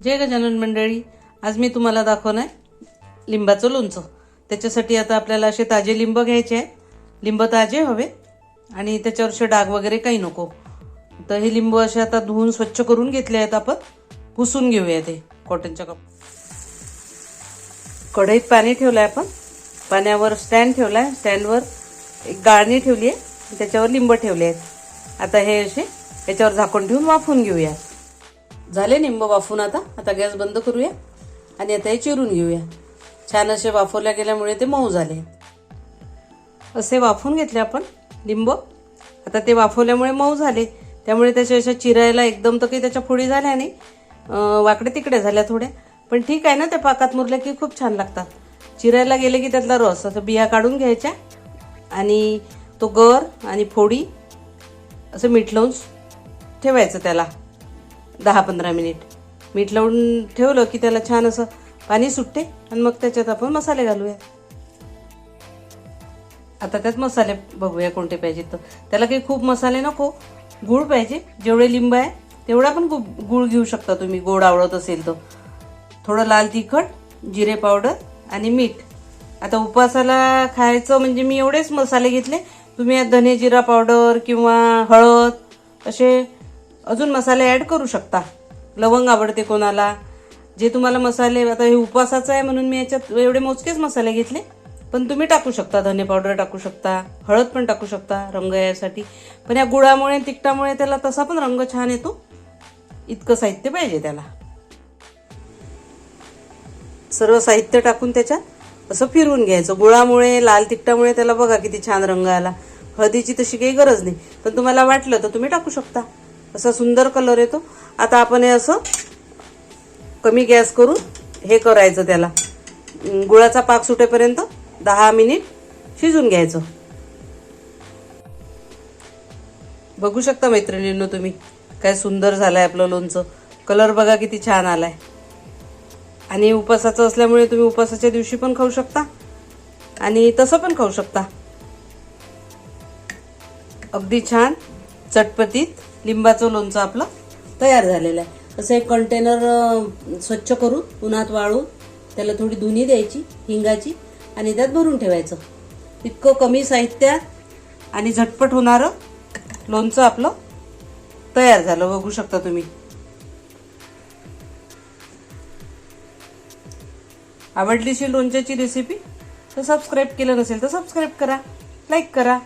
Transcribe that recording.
जय गजानन मंडळी, आज मी तुम्हाला दाखवणार आहे लिंबाचं लोणचं। त्याच्यासाठी आता आपल्याला असे ताजे लिंब घ्यायचे आहेत। लिंब ताजे हवे आणि त्याच्यावरचे डाग वगैरे काही नको। तर हे लिंब असे आता धुवून स्वच्छ करून घेतले आहेत। आपण पुसून घेऊया ते कॉटनच्या कढईत पाणी ठेवलं आहे। आपण पाण्यावर स्टँड ठेवला आहे। स्टँडवर एक गाळणी ठेवली आहे, त्याच्यावर लिंब ठेवले आहेत। आता हे असे याच्यावर झाकण ठेवून वाफवून घेऊया। झाले लिंब वाफून। आता गॅस बंद करूया आणि आता हे चिरून घेऊया। छान असे वाफवल्या गेल्यामुळे ते मऊ झाले। असे वाफवून घेतले आपण लिंब। आता ते वाफवल्यामुळे मऊ झाले, त्यामुळे त्याच्या अशा चिरायला एकदम तर काही त्याच्या फोडी झाल्या नाही, वाकडे तिकडे झाल्या थोड्या, पण ठीक आहे ना। त्या पाकात मुरल्या की खूप छान लागतात। चिरायला गेले की त्यातला रस असं बिया काढून घ्यायच्या आणि तो गर आणि फोडी असं मीठ लावून ठेवायचं। त्याला 10-15 मिनिट मीठ लावून ठेवलं की त्याला छान असं पाणी सुटते आणि मग त्याच्यात आपण मसाले घालूया। आता त्यात मसाले बघूया कोणते पाहिजे। तर त्याला काही खूप मसाले नको, गूळ पाहिजे। जेवढे लिंब आहे तेवढा पण गूळ घेऊ शकता तुम्ही, गोड आवडत असेल तर। थोडं लाल तिखट, जिरे पावडर आणि मीठ। आता उपवासाला खायचं म्हणजे मी एवढेच मसाले घेतले। तुम्ही यात धने जिरा पावडर किंवा हळद असे अजून मसाले ॲड करू शकता। लवंग आवडते कोणाला, जे तुम्हाला मसाले। आता हे उपवासाचं आहे म्हणून मी याच्यात एवढे मोजकेच मसाले घेतले, पण तुम्ही टाकू शकता। धने पावडर टाकू शकता, हळद पण टाकू शकता रंग यासाठी। पण या गुळामुळे तिखटामुळे त्याला तसा पण रंग छान येतो। इतकं साहित्य पाहिजे त्याला। सर्व साहित्य टाकून त्याच्यात असं फिरवून घ्यायचं। गुळामुळे लाल तिखटामुळे त्याला बघा किती छान रंग आला। हळदीची तशी काही गरज नाही, पण तुम्हाला वाटलं तर तुम्ही टाकू शकता। असा सुंदर कलर येतो। आता आपण हे असं कमी गॅस करून हे करायचं, त्याला गुळाचा पाक सुटेपर्यंत 10 मिनिट शिजून घ्यायचं। बघू शकता मैत्रिणींनो तुम्ही, काय सुंदर झालंय आपलं लोणचं। कलर बघा किती छान आलाय। आणि उपवासाचं असल्यामुळे तुम्ही उपवासाच्या दिवशी पण खाऊ शकता आणि तसं पण खाऊ शकता। अगदी छान चटपटीत लिंबाचं लोणचं आपलं तयार झालेलं आहे। असं एक कंटेनर स्वच्छ करून उन्हात वाळून त्याला थोडी धुनी द्यायची हिंगाची आणि त्यात भरून ठेवायचं। इतकं कमी साहित्यात आणि झटपट होणारं लोणचं आपलं तयार झालं। बघू शकता तुम्ही। आवडलीशी लोणच्याची रेसिपी तर सबस्क्राईब केलं नसेल तर सबस्क्राईब करा, लाईक करा।